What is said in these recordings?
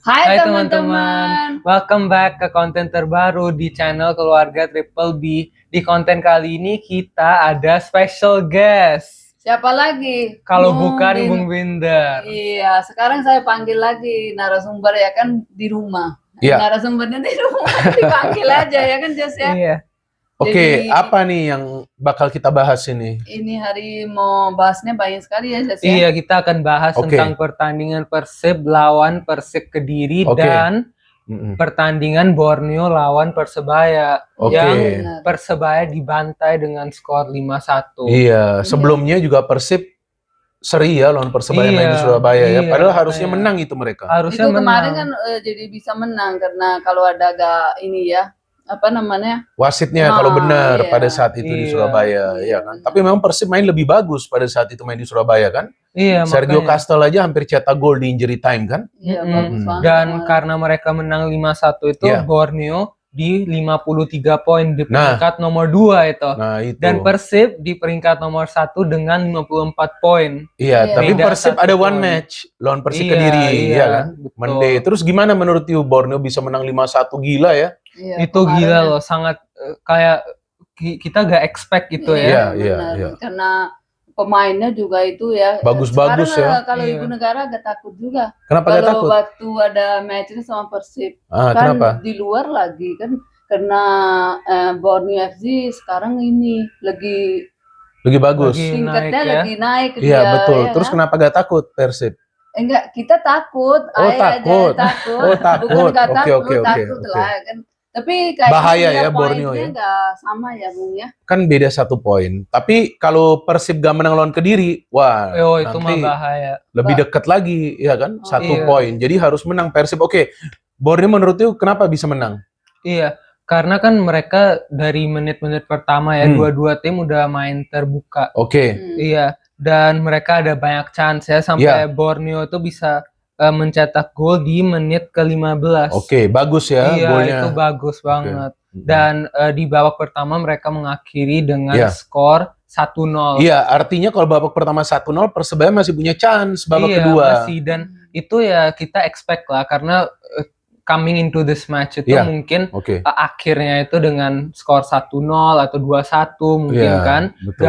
Hai Hai teman-teman, teman-teman. welcome back ke konten terbaru di channel Keluarga Triple B. Di konten kali ini kita ada special guest. Siapa lagi? Kalau Bung bukan Bin. Bung Binder. Iya, sekarang saya panggil lagi narasumber ya kan di rumah. Iya. Narasumbernya di rumah dipanggil aja ya kan Jess ya. Iya. Oke, Jadi, apa nih yang bakal kita bahas ini? ini hari mau bahasnya banyak sekali ya Jess ya. Iya, kita akan bahas Oke. tentang pertandingan Persib lawan Persik Kediri Oke. dan Mm-mm. pertandingan Borneo lawan Persebaya. Oke. Yang Benar. Persebaya dibantai dengan skor 5-1. Iya, sebelumnya juga Persib seri ya lawan Persebaya main di Surabaya ya. Iya, Padahal harusnya makanya. menang itu mereka. Harusnya Itu kemarin menang. kan jadi bisa menang karena kalau ada agak ini ya, apa namanya? Wasitnya kalau benar iya. pada saat itu di Iya. Surabaya, Iya, ya kan. benar. Tapi memang Persib main lebih bagus pada saat itu main di Surabaya kan. Iya, Sergio makanya. Castel aja hampir cetak gol di injury time kan. Iya, Mm-mm. bagus banget. Dan kemarin. karena mereka menang 5-1 itu, Iya. Borneo di 53 poin di Nah. peringkat nomor 2 itu. Nah, itu. Dan Persib di peringkat nomor 1 dengan 54 poin. Iya, Iya. tapi Beda Persib 1 ada one poin. match lawan Persik Iya, Kediri, iya, ya kan? betul. Monday. Terus gimana menurut you Borneo bisa menang 5-1, gila ya? Iya, Itu kemarin gila ya. loh, sangat kayak kita gak expect gitu ya. Iya, benar. iya. Karena pemainnya juga itu ya. Bagus-bagus sekarang, ya. Kalau Iya. Ibu Negara agak takut juga. Kenapa gak Kalau takut? waktu ada matchnya sama Persib, Ah, kan kenapa? di luar lagi kan karena Borneo FC sekarang ini lagi Lagi bagus. Lagi tingkatnya naik ya. lagi naik Iya, dia. betul. Ya Terus kan? kenapa gak takut Persib? Enggak, kita takut. Oh, Ayo takut. aja takut. Oh, takut. Bukan nggak Oke, takut, oke, oke, takut oke. lah kan. Tapi kayaknya Bahaya dia ya Borneo poinnya ya. nggak sama ya Bung ya. Kan beda 1 poin. Tapi kalau Persib gak menang lawan Kediri, wah, Oh, itu mah nanti bahaya. lebih dekat lagi, ya kan? 1 Iya. poin. Jadi harus menang Persib. Oke, Borneo menurut you kenapa bisa menang? Iya, karena kan mereka dari menit-menit pertama ya, dua-dua tim udah main terbuka. Oke. Iya, dan mereka ada banyak chance ya sampai Borneo tuh bisa mencetak gol di menit ke-15. Oke, bagus ya Iya, golnya. itu bagus banget. Mm-mm. Dan di babak pertama mereka mengakhiri dengan Iya. skor 1-0. Iya, artinya kalau babak pertama 1-0 Persebaya masih punya chance babak Iya, kedua. masih. Dan itu ya kita expect lah karena coming into this match itu Iya. mungkin Oke. akhirnya itu dengan skor 1-0 atau 2-1 mungkin Iya, kan. betul.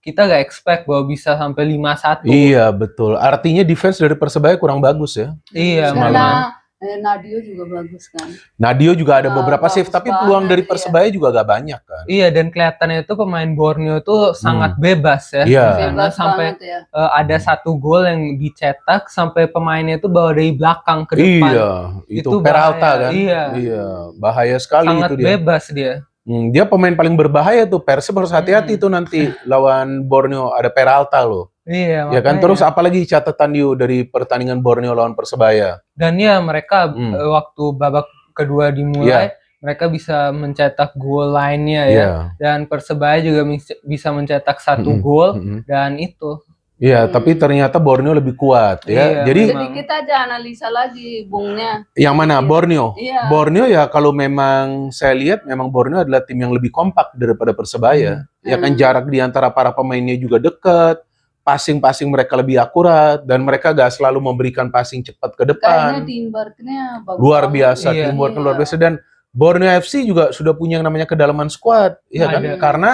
Kita gak expect bahwa bisa sampai 5-1. Iya, betul. Artinya defense dari Persebaya kurang bagus ya. Iya, Karena Nadio juga bagus kan. Nadio juga ada beberapa bagus save, tapi banget, peluang dari iya. Persebaya juga gak banyak kan. Iya, dan kelihatannya itu pemain Borneo tuh sangat bebas ya. Iya. Di sana. Bebas Sampai banget ya. ada 1 gol yang dicetak sampai pemainnya itu bawa dari belakang ke depan. Iya, itu Itu Peralta bahaya. kan. Iya. Bahaya sekali Sangat itu dia. bebas dia. Dia pemain paling berbahaya tuh. Persib harus hati-hati tuh nanti lawan Borneo, ada Peralta loh. Iya, Ya kan, makanya. terus apalagi catatan you dari pertandingan Borneo lawan Persebaya? Dan ya mereka waktu babak kedua dimulai, Iya. mereka bisa mencetak gol lainnya ya. Iya. Dan Persebaya juga bisa mencetak 1 gol dan itu. Iya, tapi ternyata Borneo lebih kuat ya. Iya, Jadi Sedikit aja analisa lagi Bungnya. yang mana? Borneo? Iya. Borneo ya kalau memang saya lihat memang Borneo adalah tim yang lebih kompak daripada Persebaya. Ya kan, jarak di antara para pemainnya juga dekat. Passing-passing mereka lebih akurat dan mereka gak selalu memberikan passing cepat ke Kayaknya depan. teamworknya bagus Luar banget. biasa, Iya. teamwork luar biasa. Dan Borneo FC juga sudah punya yang namanya kedalaman squad, ya kan? Ada. Karena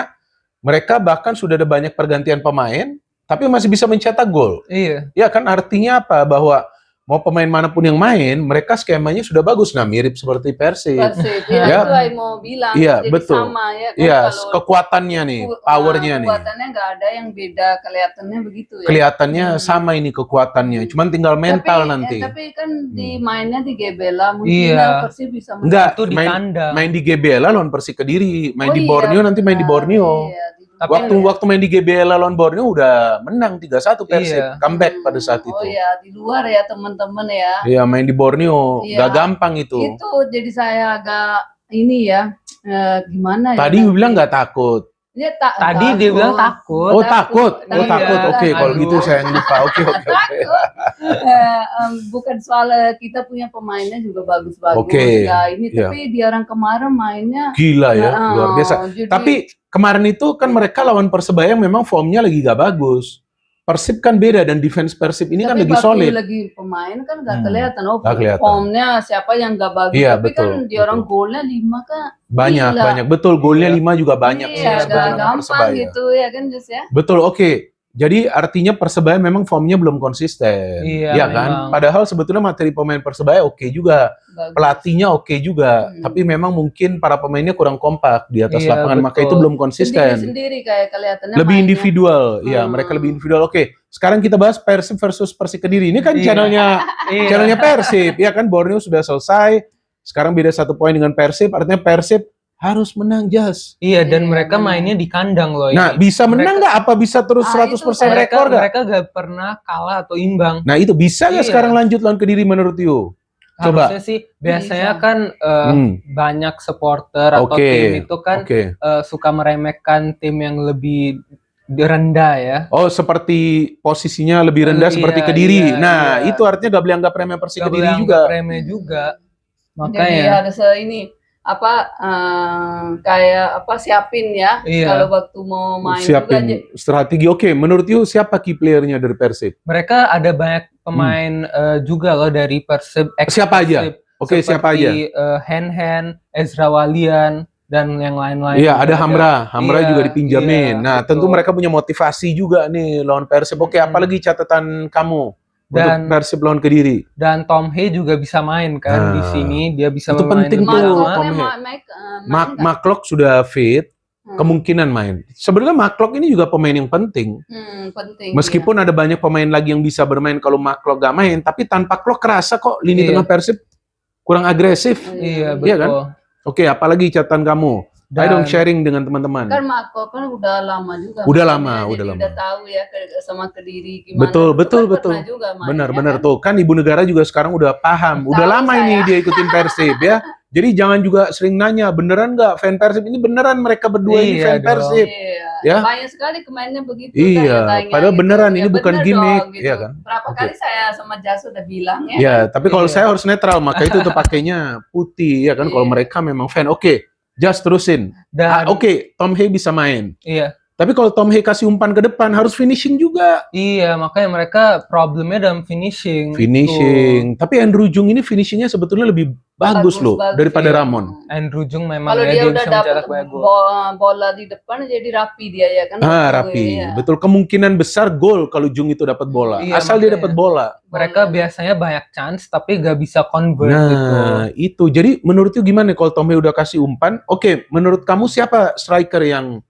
mereka bahkan sudah ada banyak pergantian pemain, tapi masih bisa mencetak gol. Iya. Ya kan, artinya apa? Bahwa mau pemain manapun yang main, mereka skemanya sudah bagus. Nah, mirip seperti Persib. Persib, ya, Ya. itu yang mau bilang. Iya, Jadi betul. sama ya kan. Iya, kalau kekuatannya nih, powernya nih. Kekuatannya nggak ada yang beda, kelihatannya begitu ya. Kelihatannya sama ini kekuatannya, cuman tinggal mental nanti. Tapi kan di mainnya di Gebela, mungkin Iya. Persib bisa menang. Enggak, Itu di kandang. main di GBLA lawan Persik Kediri, main Oh di iya, Borneo nanti main di benar. Borneo. Iya, Tapi Waktu main di GBLA lawan Borneo udah menang 3-1 Persib, Iya. comeback pada saat itu. Oh ya, di luar ya teman-teman ya. Iya, main di Borneo, Iya. gak gampang itu. Itu jadi saya agak ini ya, gimana ya. Tadi nanti. bilang nggak takut. Dia tadi dia bilang takut. Oh, takut. Oh, Iya, takut. Oke, kalau aduh. gitu saya yang lupa. Oke. takut. Bukan soal kita punya pemainnya juga bagus-bagus. Oke, Nggak ini, iya. tapi dia orang kemarin mainnya Gila ya, Nah, luar biasa. jadi- Tapi kemarin itu kan mereka lawan Persebaya yang memang formnya lagi gak bagus. Persib kan beda dan defense Persib ini kan Tapi lagi waktu solid. lagi pemain kan nggak Hmm, kelihatan. Oh, nggak kelihatan. formnya siapa yang nggak bagus. Iya, Tapi betul, kan dia orang betul. golnya 5 kan. Banyak, Gila. banyak. Betul, golnya Iya. 5 juga banyak Iya, sih Iya, agak sebenarnya betul. gampang Persebaya. gitu ya kan Jus ya. Betul, oke. Jadi artinya Persebaya memang formnya belum konsisten. Iya, Ya kan? memang. Padahal sebetulnya materi pemain Persebaya oke juga. Bagus. Pelatihnya oke juga. Hmm. Tapi memang mungkin para pemainnya kurang kompak di atas Iya, lapangan. Maka betul. itu belum konsisten. Sendiri-sendiri kayak kelihatannya Lebih mainnya. individual. Ya, Hmm. mereka lebih individual. Oke, sekarang kita bahas Persib versus Persik Kediri. Ini kan Iya. Iya. channelnya Persib. Ya kan, Borneo sudah selesai. Sekarang beda 1 poin dengan Persib. Artinya Persib harus menang, Jas. Iya, dan Iya, mereka benar. mainnya di kandang loh Nah, ini. bisa menang nggak? Apa bisa terus Ah, 100% itu rekor nggak? Mereka gak pernah kalah atau imbang. Nah, itu bisa nggak Iya. sekarang lanjut lawan Kediri menurut you? Coba. Harusnya sih biasanya Bisa. kan Hmm. banyak supporter atau Oke, tim itu kan oke. suka meremehkan tim yang lebih rendah ya. Oh, seperti posisinya lebih rendah Iya, seperti Kediri. iya, nah, iya. itu artinya gak boleh anggap remeh Persik Gak Kediri boleh juga. anggap remeh juga. Jadi Makanya harus ini apa kayak apa siapin ya Iya. kalau waktu mau main juga. Siapin strategi. Oke, menurut you siapa key playernya dari Persib? mereka ada banyak pemain juga loh dari Persib. Siapa aja? ex-Persib, Oke, siapa aja? seperti Hen, Ezra Walian dan yang lain-lain. Iya, juga ada Hamra Iya, juga dipinjamin. iya, Nah, betul. tentu mereka punya motivasi juga nih lawan Persib. Oke, apalagi catatan kamu Dan- untuk Persib lawan Kediri? Dan Tom He juga bisa main kan di Nah, sini. Dia bisa itu bermain penting lebih tuh, lama. Tom He. Main nggak? Maklok sudah fit, Hmm. kemungkinan main. Sebenarnya Maklok ini juga pemain yang penting. Penting. Meskipun ada banyak pemain lagi yang bisa bermain kalau Maklok gak main, tapi tanpa Klok kerasa kok lini Iya. tengah Persib kurang agresif. Iya, Iya kan? betul. Oke, apalagi catatan kamu? Ayo dong sharing dengan teman-teman. Kan Marco kan udah lama juga. Udah mainnya, lama, jadi udah lama. Udah tahu ya sama Kediri gimana. Betul, Itu betul, kan betul. pernah juga main, Benar-benar ya kan? tuh. Kan Ibu Negara juga sekarang udah paham. Udah Tahu lama saya. ini dia ikutin Persib ya. Jadi jangan juga sering nanya, beneran nggak fan Persib? Ini beneran mereka berdua ini Iya fan dong. Persib. Iya. Ya. Banyak sekali kemainnya begitu. Iya, tanya-tanya padahal gitu. beneran, Ya ini bukan bener gimmick, dong, gitu. iya kan? Berapa Oke. kali saya sama Jas udah bilang ya. Ya, tapi kalau Iya. saya harus netral, maka itu tuh pakainya putih ya kan. Kalau Iya. mereka memang fan, oke, just terusin. Dan Oke, Tom He bisa main. iya, Tapi kalau Tom He kasih umpan ke depan, harus finishing juga. iya, makanya mereka problemnya dalam finishing. Finishing. Tapi Andrew Jung ini finishingnya sebetulnya lebih bagus loh daripada iya. Ramon. Andrew Jung memang Kalau ya, dia dia udah bisa dapat mencetak banyak gol. bola di depan jadi rapi dia ya kan. Rapi. Iya. Betul, kemungkinan besar gol kalau Jung itu dapat bola. Iya, Asal dia makanya. dapat bola. Mereka biasanya banyak chance tapi gak bisa convert gitu. Nah, itu. Jadi menurut you gimana kalau Tom He udah kasih umpan? Oke, menurut kamu siapa striker yang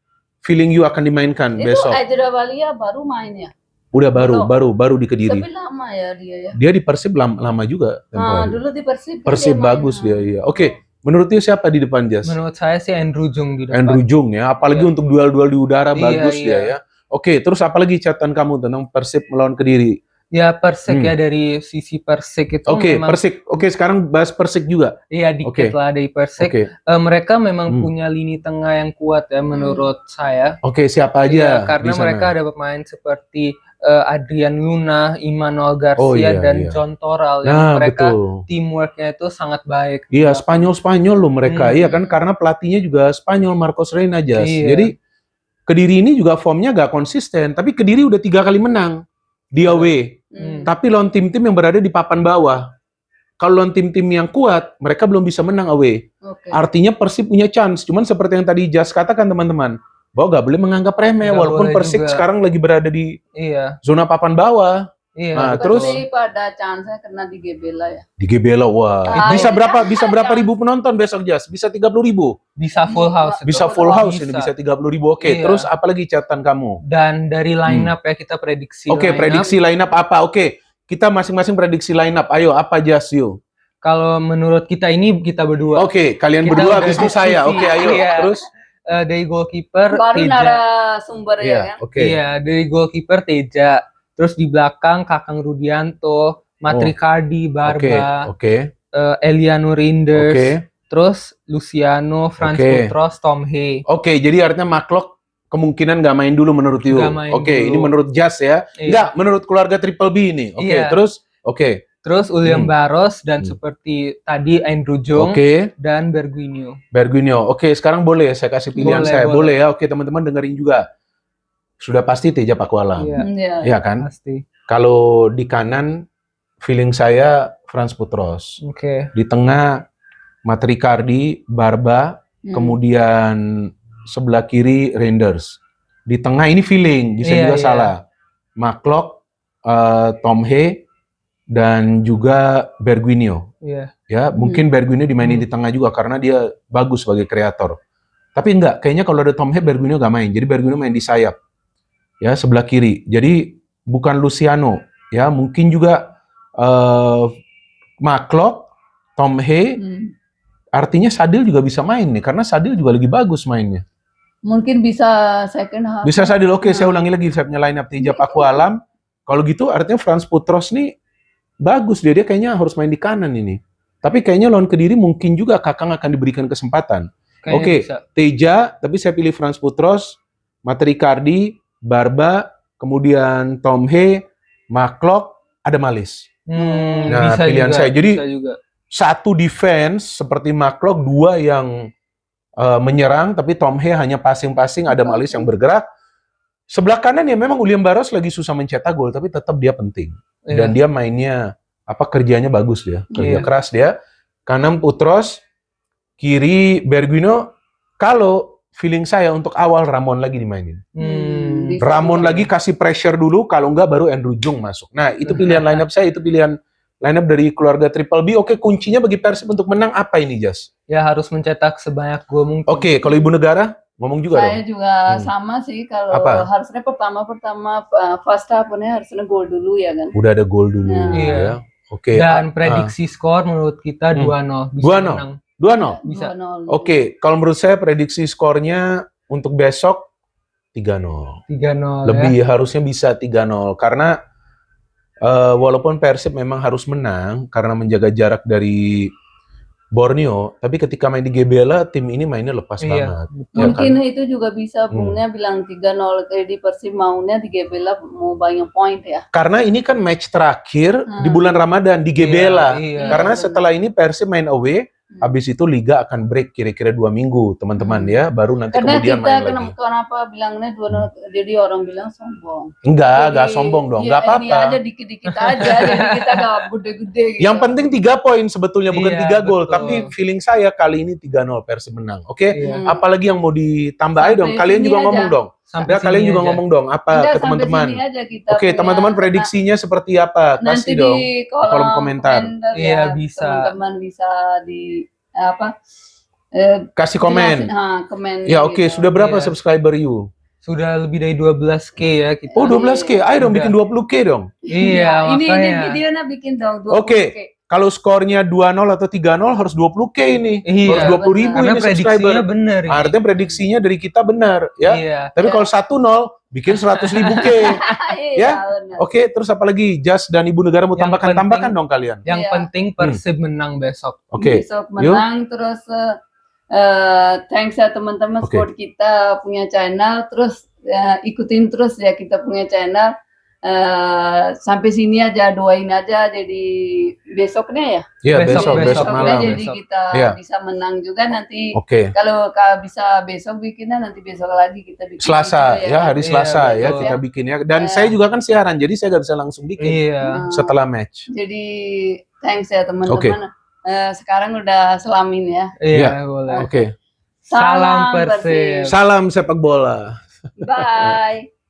feeling you akan dimainkan Itu besok? Ezra Walia baru main ya. Udah baru di Tapi Kediri. lama ya dia ya. Dia di Persib lama juga. tempo Nah, hari. dulu di Persib. Persib dia bagus dia, main. iya. Oke, menurut you siapa di depan, Jas? Menurut saya sih Andrew Jung di depan. Andrew Jung ya, apalagi Iya. untuk duel-duel di udara Iya, bagus iya. dia ya. Oke, terus apalagi catatan kamu tentang Persib melawan Kediri? Ya Persik ya, dari sisi Persik itu Oke, memang Persik. Oke, sekarang bahas Persik juga. iya dikit Oke. lah dari Persik. Oke. Mereka memang Hmm. punya lini tengah yang kuat ya menurut saya. Oke, siapa Iya, aja karena di sana? mereka ada pemain seperti Adrian Luna, Immanuel Garcia Oh, iya, dan iya. John Toral yang Nah, mereka betul. teamworknya itu sangat baik. Iya, Spanyol loh mereka. Hmm. Iya kan, karena pelatihnya juga Spanyol, Marcos Reina, Jas. Iya. Jadi Kediri ini juga formnya gak konsisten, tapi Kediri udah 3 kali menang di away. Tapi lawan tim-tim yang berada di papan bawah. Kalau lawan tim-tim yang kuat, mereka belum bisa menang away. Oke. Artinya Persib punya chance. Cuman seperti yang tadi Jas katakan teman-teman, bahwa gak boleh menganggap remeh, Nggak walaupun boleh Persib juga. sekarang lagi berada di Iya, zona papan bawah. iya. Nah, betul. terus pada chance kena di Gebela ya. di Gebela, wah. Ah, Bisa iya. berapa ribu penonton besok, Jas? Bisa 30.000. bisa full house. itu. Bisa full house ini, bisa 30.000. Oke, Iya. terus apalagi catatan kamu? Dan dari line up ya kita prediksi. Oke, line up. prediksi line up apa? Oke, kita masing-masing prediksi line up. Ayo, apa Jas, yuk? Kalau menurut kita ini kita berdua. Oke, kalian Kita berdua udah habis itu saya. diskusi. Oke, ayo. Iya. Terus? Dari goalkeeper Baru Teja. narasumber ya Iya, kan. oke. Iya, dari goalkeeper Teja. Terus di belakang Kakang Rudianto, Matricardi, Barba, Oke. Eliano Reinders, Oke. terus Luciano, Franz Oke. Butros, Tom He. Oke, jadi artinya Maklok kemungkinan nggak main dulu menurut you. Nggak main Oke, dulu. ini menurut Jas ya. Iya. Enggak, menurut keluarga Triple B ini. Oke, Iya. terus oke. Terus William Barros dan Hmm. seperti tadi Andrew Jong Oke, dan Berguinho. Berguinho. Oke, sekarang boleh saya kasih pilihan Boleh, saya. boleh. Boleh ya. Oke, teman-teman dengerin juga. sudah pasti Teja Pakualam. Iya, Iya. Ya kan? pasti. Kalau di kanan feeling saya Franz Putros. Oke. Di tengah Matricardi, Barba, kemudian sebelah kiri Reinders. Di tengah ini feeling, bisa Iya, juga iya. salah. Maklock, Tom Hay, dan juga Berguinho. Iya. Ya, mungkin Berguinho dimainin di tengah juga karena dia bagus sebagai kreator. Tapi enggak, kayaknya kalau ada Tom Hay, Berguinho nggak main. Jadi Berguinho main di sayap. Ya, sebelah kiri. Jadi bukan Luciano. Ya, mungkin juga Maklock, Tom Hay. Artinya Sadil juga bisa main nih, karena Sadil juga lagi bagus mainnya. Mungkin bisa second half. Bisa Sadil, oke, saya ulangi lagi saya punya line up Teja Pakualam. Kalau gitu artinya Franz Putros nih bagus dia kayaknya harus main di kanan ini. Tapi kayaknya lawan Kediri mungkin juga Kakang akan diberikan kesempatan. Kayaknya Oke, bisa. Teja, tapi saya pilih Franz Putros, Matricardi, Barba, kemudian Tom Hay, Maklock, ada Malis. Nah, Bisa pilihan juga, saya. Jadi, bisa juga. satu defense seperti Maklock, dua yang menyerang, tapi Tom Hay hanya passing-passing, ada Malis yang bergerak. Sebelah kanan ya memang William Barros lagi susah mencetak gol, tapi tetap dia penting. Dan dia mainnya, kerjanya bagus dia. Kerja keras dia. Kanan Putros, kiri Berguinho. Kalau feeling saya untuk awal Ramon lagi dimainin. Bisa Ramon juga. lagi kasih pressure dulu, kalau enggak baru Andrew Jung masuk. Nah, itu pilihan lineup saya, itu pilihan lineup dari keluarga Triple B. Oke, kuncinya bagi Persib untuk menang apa ini, Jas? Ya harus mencetak sebanyak gol mungkin. Oke, kalau Ibu Negara ngomong juga Saya dong. juga sama sih, kalau Apa? harusnya pertama first half-nya harusnya gol dulu ya kan. Udah ada gol dulu Iya. ya. Oke. Dan prediksi skor menurut kita 2-0. Bisa 2-0. menang. 2-0. Bisa. 2-0. Oke, kalau menurut saya prediksi skornya untuk besok 3-0. 3-0 Lebih ya. harusnya bisa 3-0 karena walaupun Persib memang harus menang karena menjaga jarak dari Borneo, tapi ketika main di GBLA tim ini mainnya lepas banget. Ya Mungkin kan? itu juga bisa Bungnya bilang 3-0, di Persib maunya di GBLA mau banyak poin ya. Karena ini kan match terakhir di bulan Ramadan di GBLA. Iya. Karena setelah ini Persib main away, habis itu Liga akan break kira-kira 2 minggu, teman-teman ya, baru nanti Karena kemudian kita main lagi. kenapa bilangnya 2-0, jadi orang bilang sombong. Enggak Jadi, sombong dong, ya, enggak Ini apa-apa. aja dikit-dikit aja, jadi kita gak gede-gede gitu. Yang penting 3 poin sebetulnya, bukan Iya, 3 gol. betul. Tapi feeling saya kali ini 3-0 Persib menang. Oke? Iya. Apalagi yang mau ditambah ayo dong. Sampai Kalian sini juga aja. ngomong dong. Sampai Ya, kalian sini juga aja. ngomong dong apa Enggak, ke sampai teman-teman. sini aja kita Oke, punya, teman-teman prediksinya seperti apa? nanti Kasih dong. di kolom komentar. Iya, ya, bisa. Teman-teman bisa di Kasih komen. jelasin, komen. Ya oke, gitu. sudah berapa Iya. subscriber you? Sudah lebih dari 12K ya kita. Oh, 12K. Ayo dong Udah. bikin 20K dong. Iya, ini makanya. videonya bikin dong. Oke. Kalau skornya 2-0 atau 3-0 harus 20K ini. Iya, Harus 20.000 Karena ini prediksinya subscriber. benar ini. Artinya prediksinya dari kita benar ya. Iya. Tapi kalau 1-0 bikin 100.000 K. Ya? benar. Oke, terus apa lagi? Jas dan Ibu Negara mau Yang tambahkan penting- dong kalian. Yang Iya. penting Persib menang besok. Oke. Besok menang, terus thanks ya teman-teman Oke. support kita punya channel, terus ikutin terus ya kita punya channel. Sampai sini aja, doain aja jadi besoknya ya. Iya, Besok besok Besoknya malam. jadi Besok. kita Iya. bisa menang juga nanti. Oke. Kalau bisa besok bikinnya, nanti besok lagi kita bikin. Selasa juga ya, hari Iya, Selasa ya betul. kita bikin ya. Dan Iya. saya juga kan siaran, jadi saya nggak bisa langsung bikin Iya. setelah match. Jadi thanks ya Oke. teman-teman. Sekarang udah selamin ya. Iya, boleh. Oke. Salam Persib. Salam sepak bola. Bye.